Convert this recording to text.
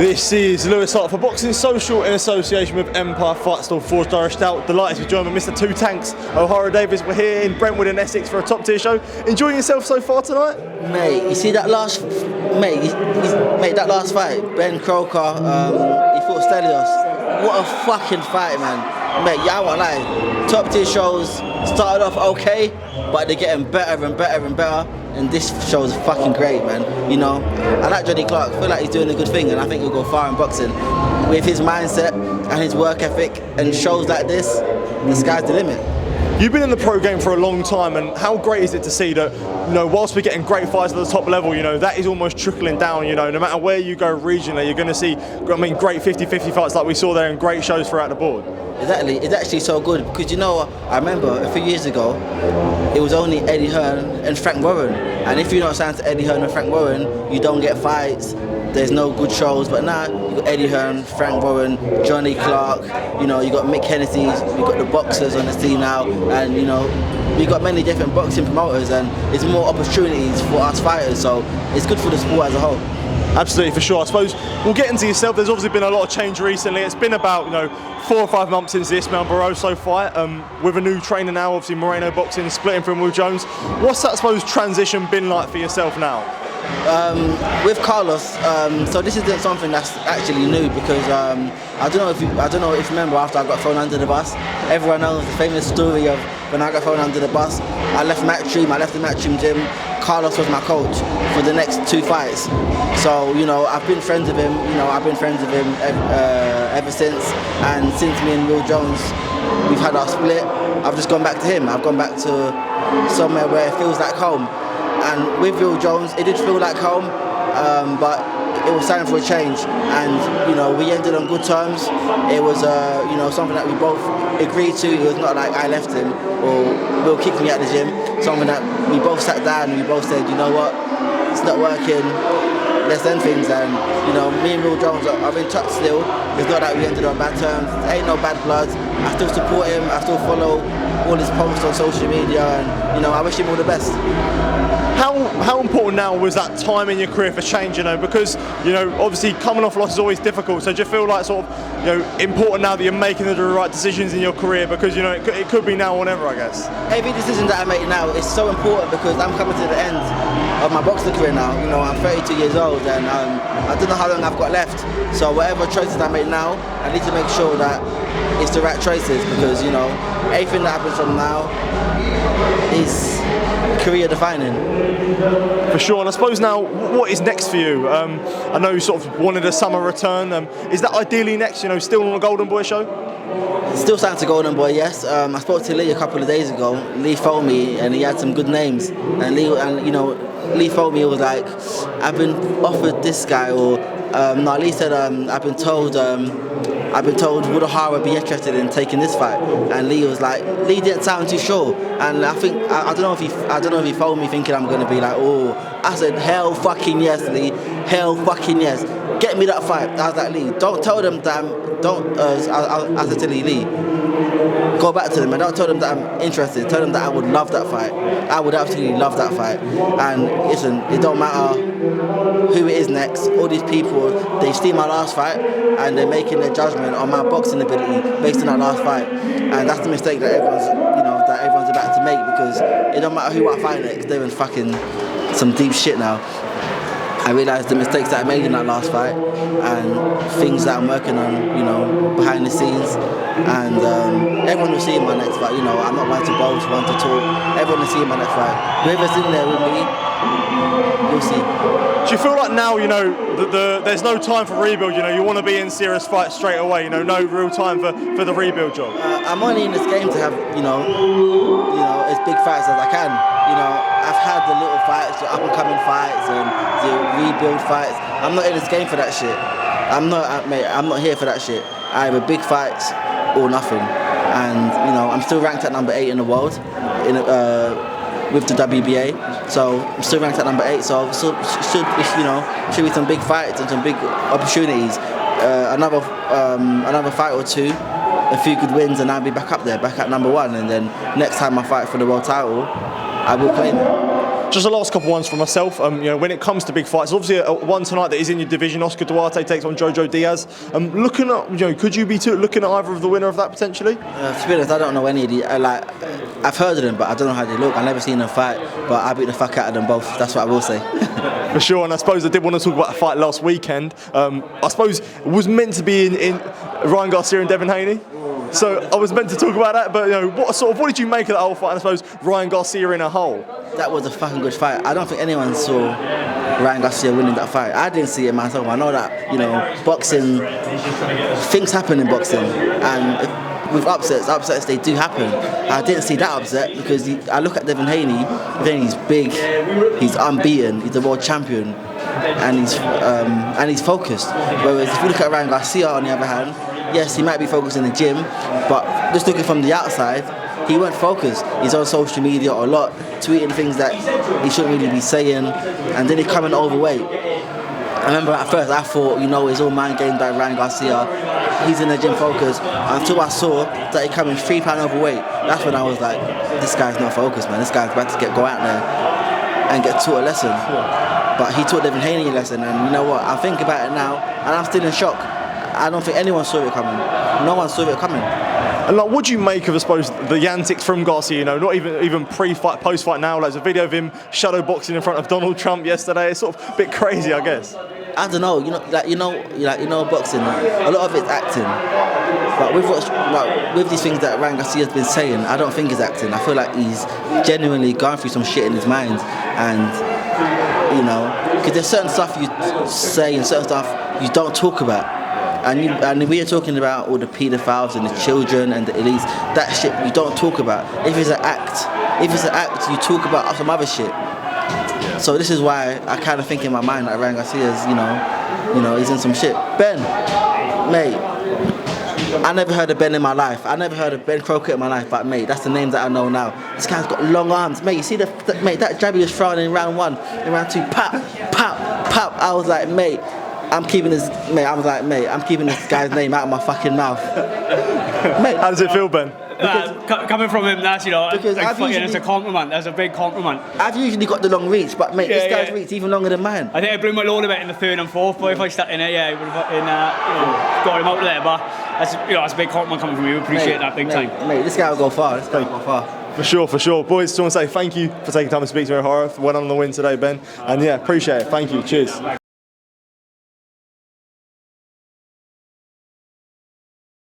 This is Lewis Hart for Boxing Social in association with Empire Fight Store Forged Irish Stout. Delighted to be joined by Mr. Two Tanks, Ohara Davies. We're here in Brentwood in Essex for a top tier show. Enjoying yourself so far tonight? Mate, you see that last, that last fight, Ben Crocker, he fought Stelios. What a fucking fight, man. Mate, yeah, I won't lie. Top tier shows started off okay, but they're getting better and better and better. And this show is fucking great, man. You know, I like Johnny Clark. I feel like he's doing a good thing, and I think he'll go far in boxing. With his mindset and his work ethic and shows like this, the sky's the limit. You've been in the pro game for a long time, and how great is it to see that, you know, whilst we're getting great fights at the top level, you know, that is almost trickling down, you know, no matter where you go regionally, you're going to see, I mean, great 50-50 fights like we saw there and great shows throughout the board. Exactly, it's actually so good because, you know, I remember a few years ago, it was only Eddie Hearn and Frank Warren, and if you're not signed to Eddie Hearn and Frank Warren, you don't get fights. There's no good shows, but now you got Eddie Hearn, Frank Warren, Johnny Clark, you know, you got Mick Hennessy, you got the boxers on the scene now, and you know, we got many different boxing promoters, and there's more opportunities for us fighters, so it's good for the sport as a whole. Absolutely, for sure. I suppose we'll get into yourself. There's obviously been a lot of change recently. It's been about, you know, 4 or 5 months since the Ismael Barroso fight, with a new trainer now, obviously Moreno Boxing, splitting from Will Jones. What's that, I suppose, transition been like for yourself now? With Carlos, so this isn't something that's actually new because I don't know if you remember after I got thrown under the bus. Everyone knows the famous story of when I got thrown under the bus. I left the Matchroom gym. Carlos was my coach for the next 2 fights. So, you know, I've been friends with him. You know, I've been friends with him ever since. And since me and Will Jones, we've had our split. I've just gone back to him. I've gone back to somewhere where it feels like home. And with Will Jones, it did feel like home, but it was time for a change. And you know, we ended on good terms. It was, you know, something that we both agreed to. It was not like I left him or Will kicked me out of the gym. Something that we both sat down and we both said, you know what, it's not working. Let's end things. And you know, me and Will Jones are in touch still. It's not that we ended on bad terms. There ain't no bad blood. I still support him. I still follow all his posts on social media, and you know, I wish him all the best. How important now was that time in your career for change, you know, because, you know, obviously coming off loss is always difficult, so do you feel like sort of, you know, important now that you're making the right decisions in your career, because, you know, it could be now or never, I guess? Every decision that I make now is so important because I'm coming to the end of my boxing career now. You know, I'm 32 years old and I don't know how long I've got left, so whatever choices I make now, I need to make sure that it's the right choices because, you know, everything that happens from now is career defining. For sure, and I suppose now, what is next for you? I know you sort of wanted a summer return. Is that ideally next, you know, still on the Golden Boy show? Still signed to Golden Boy, yes. I spoke to Lee a couple of days ago. Lee phoned me and he had some good names. And Lee phoned me, he was like, I've been offered this guy, or no, Lee said, I've been told would Ohara be interested in taking this fight, and Lee was like, Lee didn't sound too sure, and I think I don't know if he phoned me thinking I'm gonna be like, oh. I said, hell fucking yes, Lee, hell fucking yes, get me that fight. I was like, Lee, don't tell them that I said to Lee, go back to them and don't tell them that I'm interested. Tell them that I would love that fight. I would absolutely love that fight. And listen, it don't matter who it is next. All these people, they've seen my last fight and they're making their judgment on my boxing ability based on that last fight. And that's the mistake that everyone's about to make, because it don't matter who I fight next. They're in fucking some deep shit now. I realised the mistakes that I made in that last fight and things that I'm working on, you know, behind the scenes. And everyone will see in my next fight, you know, I'm not one to boast, one to talk. Everyone will see in my next fight. Whoever's in there with me, you'll see. Do you feel like now, you know, there's no time for rebuild, you know, you want to be in serious fights straight away, you know, no real time for the rebuild job? I'm only in this game to have, you know, as big fights as I can. You know, I've had the little fights, the up-and-coming fights and the rebuild fights. I'm not in this game for that shit. I'm not here for that shit. I have a big fights or nothing. And, you know, I'm still ranked at number 8 in the world with the WBA. So I'm still ranked at number 8. So should be some big fights and some big opportunities. Another fight or two, a few good wins, and I'll be back up there, back at number 1. And then next time I fight for the world title, I will claim it. Just the last couple ones for myself. When it comes to big fights, obviously one tonight that is in your division. Oscar Duarte takes on Jojo Diaz. Looking at, could you be looking at either of the winner of that potentially? To be honest, I don't know any of the. I've heard of them, but I don't know how they look. I've never seen them fight, but I beat the fuck out of them both. That's what I will say. For sure, and I suppose I did want to talk about the fight last weekend. I suppose it was meant to be in Ryan Garcia and Devin Haney. So I was meant to talk about that, but what did you make of that whole fight? And I suppose Ryan Garcia in a whole. That was a fucking good fight. I don't think anyone saw Ryan Garcia winning that fight. I didn't see it myself. I know that boxing, things happen in boxing, and with upsets they do happen. I didn't see that upset because I look at Devin Haney. He's big, he's unbeaten, he's the world champion, and he's focused. Whereas if you look at Ryan Garcia on the other hand, yes, he might be focused in the gym, but just looking from the outside, he weren't focused. He's on social media a lot, tweeting things that he shouldn't really be saying, and then he's coming overweight. I remember at first I thought, it's all mind games by Ryan Garcia. He's in the gym focused, until I saw that he's coming 3 pounds overweight. That's when I was like, this guy's not focused, man. This guy's about to go out there and get taught a lesson. But he taught Devin Haney a lesson, and you know what? I think about it now, and I'm still in shock. I don't think anyone saw it coming. No one saw it coming. And what do you make of, I suppose, the antics from Garcia? Not even pre-fight, post-fight now. There's a video of him shadow boxing in front of Donald Trump yesterday. It's sort of a bit crazy, I guess. I don't know. Boxing. A lot of it's acting. But with these things that Ryan Garcia's been saying, I don't think it's acting. I feel like he's genuinely going through some shit in his mind, and because there's certain stuff you say and certain stuff you don't talk about. And we are talking about all the paedophiles and the children and the elites. That shit you don't talk about. If it's an act, you talk about some other shit. So this is why I kind of think in my mind that Ryan Garcia's, he's in some shit. Ben, mate, I never heard of Ben in my life. I never heard of Ben Crocker in my life, but mate, that's the name that I know now. This guy's got long arms, mate. You see that jab he was throwing in round 1, in round 2, pop, pop, pop. I was like, mate. I'm keeping this guy's name out of my fucking mouth. Mate, how does it feel, Ben? Coming from him, that's it's a compliment. That's a big compliment. I've usually got the long reach, but mate, this guy's reach even longer than mine. I think I blew my load a bit in the 3rd and 4th, but if I stuck in it, I would have got him out there. But that's a big compliment coming from you. Appreciate that big time. Mate, this guy will go far. For sure. Boys, just want to say thank you for taking time to speak to me, Ohara. Well done on the win today, Ben. And yeah, appreciate it. Thank you. Cheers.